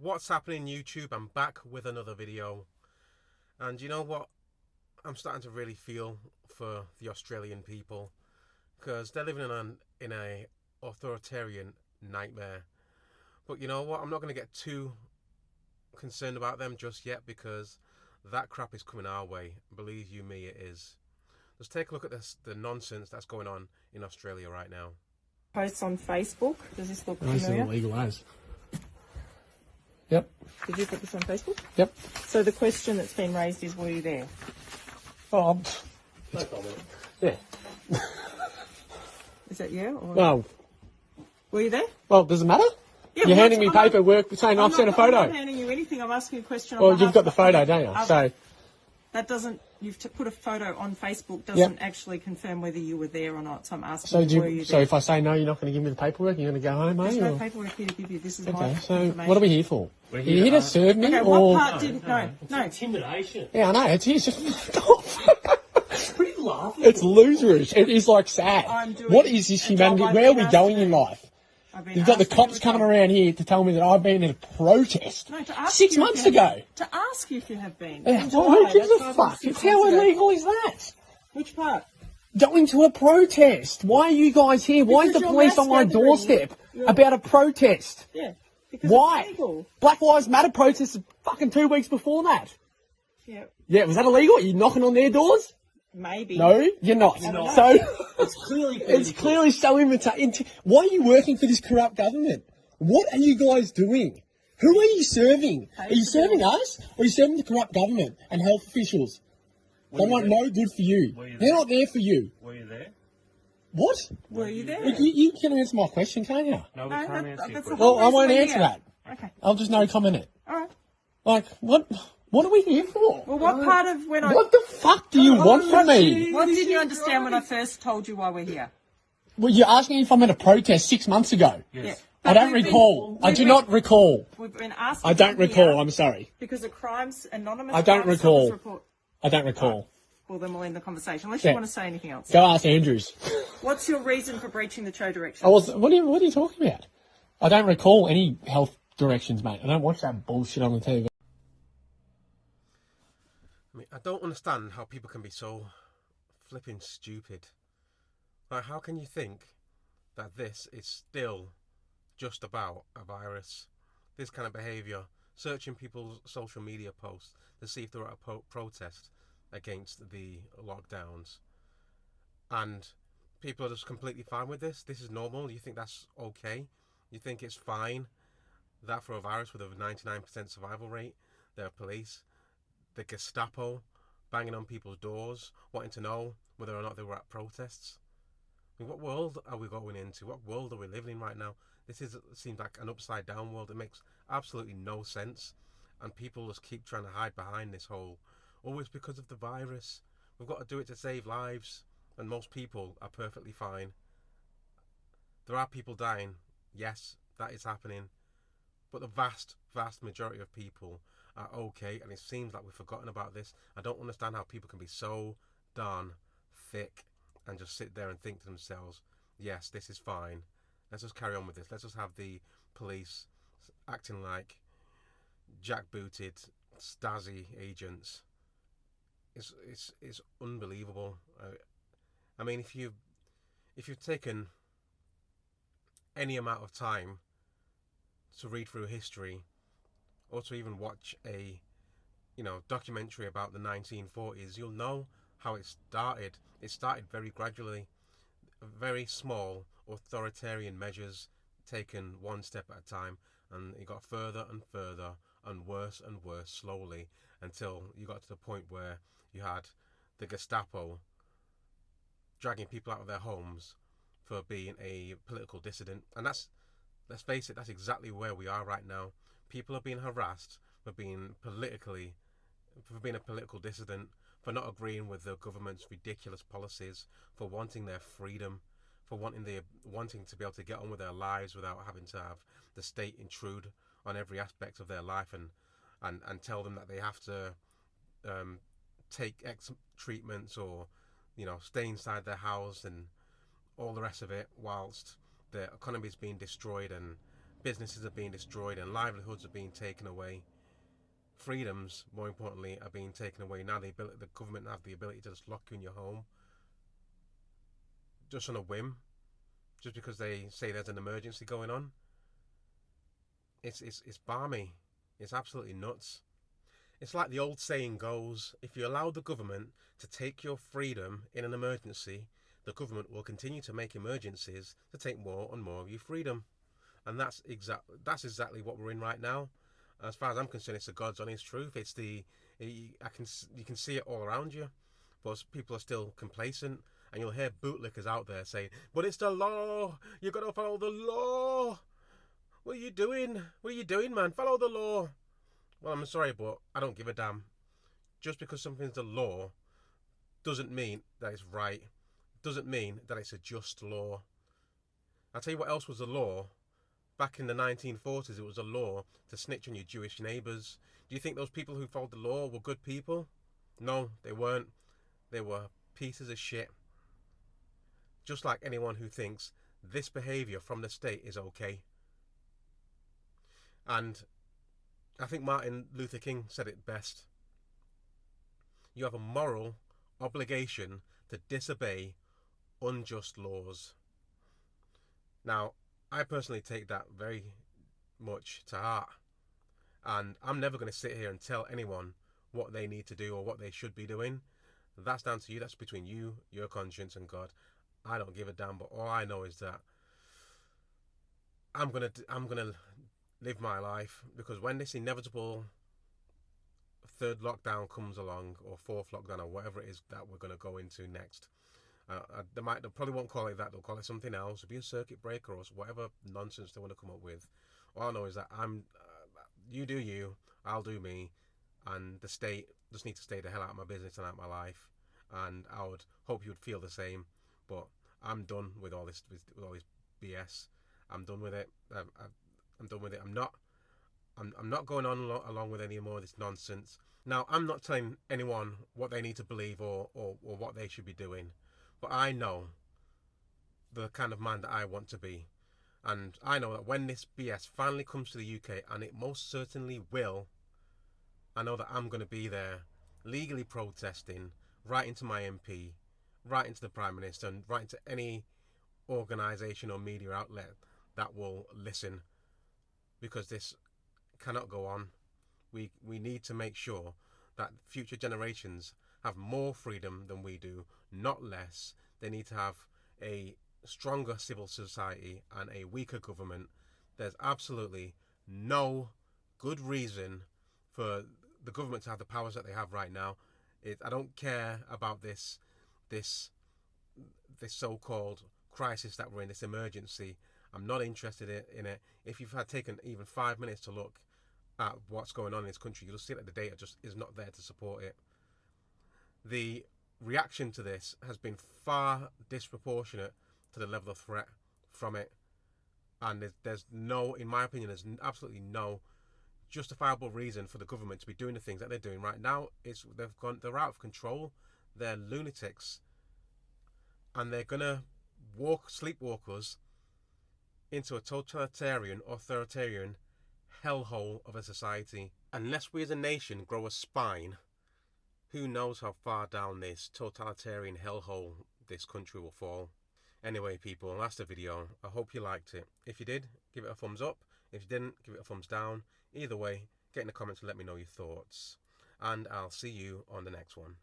What's happening, YouTube? I'm back with another video, and you know what? I'm starting to really feel for the Australian people because they're living in a authoritarian nightmare. But you know what? I'm not going to get too concerned about them just yet because that crap is coming our way. Believe you me, it is. Let's take a look at the nonsense that's going on in Australia right now. Posts on Facebook. Does this look familiar? This is illegal as. Yep. Did you put this on Facebook? Yep. So the question that's been raised is, were you there? Oh, no comment. Yeah. Is that you? Or Well, were you there? well, does it matter? Yeah, You're well, handing me I'm not- paperwork saying I've sent a I'm photo. not handing you anything. I'm asking you a question. On Well, behalf you've got the of photo, don't you? other- So, that doesn't. You've put a photo on Facebook. Doesn't actually confirm whether you were there or not. So I'm asking. Were you so there? if I say no, you're not going to give me the paperwork. You're going to go home, There's eh? no Or- paperwork here to give you. This is my Okay. So information. what are we here for? We're Are here you here to to serve me, Okay, or? what part didn't? No. Intimidation. Yeah, I know. It's just. Pretty laughing. It's loserish. It is like sad. I'm doing What is this a job humanity? I've Where are been we asked going to in do. life? I've been You've got the asked to cops do a coming job. around here to tell me that I've been in a protest No, to ask 6 you if months you have ago. been. To ask you if you have been. Yeah, In well, July, who gives that's a not fuck? 6 It's how months ago. illegal is that? Which part? Going to a protest. Why are you guys here? Why is Because the you're police mass on my gathering. doorstep You're- about a protest? Yeah. Because Why? it's legal. Black Lives Matter protests fucking 2 weeks before that. Yeah. Yeah, was that illegal? Are you knocking on their doors? Maybe. No, you're not. not. So It's clearly it's clearly so imitating. Why are you working for this corrupt government? What are you guys doing? Who are you serving? Are you serving us, or are you serving the corrupt government and health officials? They want no good for you. Were you They're there? not there for you. Were you there? What? Were you there? You can answer my question, can't you? No, we No, can't that- answer your that's the question. whole Well, I won't reason we're answer here. that. Okay. I'll just no comment it. All right. Like, what are we here for? Well, what part of when I... What the fuck do you want from me? What did you understand when I first told you why we're here? Well, you're asking if I'm at a protest 6 months ago. Yes. Yeah. I But don't we've been- recall. I we've do been- not recall. We've been asking I don't you recall. here I'm sorry. because of crimes, anonymous I don't crimes recall. Stoppers report. I don't recall. Well, then we'll end the conversation. Unless Yeah. you want to say anything else. Go ask Andrews. What's your reason for breaching the show direction? What are you talking about? I don't recall any health directions, mate. I don't watch that bullshit on the TV. I mean, I don't understand how people can be so flipping stupid. Like, how can you think that this is still just about a virus? This kind of behaviour, searching people's social media posts to see if they're at a protest against the lockdowns, and people are just completely fine with this. This is normal. You think that's okay? You think it's fine that for a virus with a 99% survival rate, there are police, the Gestapo banging on people's doors, wanting to know whether or not they were at protests? I mean, what world are we going into? What world are we living in right now? Seems like an upside down world. It makes absolutely no sense, and people just keep trying to hide behind this whole, oh, it's because of the virus. We've got to do it to save lives, and most people are perfectly fine. There are people dying, yes, that is happening, but the vast majority of people are okay, and it seems like we've forgotten about this. I don't understand how people can be so darn thick and just sit there and think to themselves, yes, this is fine. Let's just carry on with this. Let's just have the police acting like jackbooted Stasi agents. It's unbelievable. I mean, if you've taken any amount of time to read through history, or to even watch a documentary about the 1940s, you'll know how it started. It started very gradually, very small authoritarian measures taken one step at a time, and it got further and further and worse slowly, until you got to the point where you had the Gestapo dragging people out of their homes for being a political dissident. And let's face it, that's exactly where we are right now. People are being harassed for being a political dissident, for not agreeing with the government's ridiculous policies, for wanting their freedom, for wanting to be able to get on with their lives without having to have the state intrude on every aspect of their life and tell them that they have to take X treatments, or stay inside their house and all the rest of it, whilst the economy is being destroyed and businesses are being destroyed and livelihoods are being taken away. Freedoms, more importantly, are being taken away. Now the government have the ability to just lock you in your home just on a whim, just because they say there's an emergency going on. It's balmy. It's absolutely nuts. It's like the old saying goes, if you allow the government to take your freedom in an emergency, the government will continue to make emergencies to take more and more of your freedom. And that's exactly what we're in right now. As far as I'm concerned, it's the God's honest truth. You can see it all around you, but people are still complacent. And you'll hear bootlickers out there saying, but it's the law. You've got to follow the law. What are you doing? What are you doing, man? Follow the law. Well, I'm sorry, but I don't give a damn. Just because something's the law doesn't mean that it's right. Doesn't mean that it's a just law. I'll tell you what else was the law. Back in the 1940s, it was a law to snitch on your Jewish neighbours. Do you think those people who followed the law were good people? No, they weren't. They were pieces of shit. Just like anyone who thinks this behaviour from the state is okay. And I think Martin Luther King said it best. You have a moral obligation to disobey unjust laws. Now, I personally take that very much to heart. And I'm never going to sit here and tell anyone what they need to do or what they should be doing. That's down to you. That's between you, your conscience, and God. I don't give a damn, but all I know is that I'm gonna live my life, because when this inevitable third lockdown comes along, or fourth lockdown, or whatever it is that we're gonna go into next, they probably won't call it that. They'll call it something else. It'll be a circuit breaker or whatever nonsense they want to come up with. All I know is that you do you, I'll do me, and the state just need to stay the hell out of my business and out of my life. And I would hope you would feel the same. But I'm done with all this BS. I'm done with it. I'm done with it. I'm not going on along with any more of this nonsense. Now, I'm not telling anyone what they need to believe or what they should be doing, but I know the kind of man that I want to be, and I know that when this BS finally comes to the UK, and it most certainly will, I know that I'm going to be there, legally protesting, writing to my MP, writing to the Prime Minister, and writing to any organisation or media outlet that will listen, because this cannot go on. We need to make sure that future generations have more freedom than we do, not less. They need to have a stronger civil society and a weaker government. There's absolutely no good reason for the government to have the powers that they have right now. I don't care about this so-called crisis that we're in, this emergency. I'm not interested in it. If you've had taken even 5 minutes to look at what's going on in this country, you'll see that the data just is not there to support it. The reaction to this has been far disproportionate to the level of threat from it, and there's no, in my opinion, there's absolutely no justifiable reason for the government to be doing the things that they're doing right now. They're out of control. They're lunatics, and they're gonna sleepwalk us into a totalitarian, authoritarian hellhole of a society. Unless we as a nation grow a spine, who knows how far down this totalitarian hellhole this country will fall. Anyway, people, that's the video. I hope you liked it. If you did, give it a thumbs up. If you didn't, give it a thumbs down. Either way, get in the comments and let me know your thoughts. And I'll see you on the next one.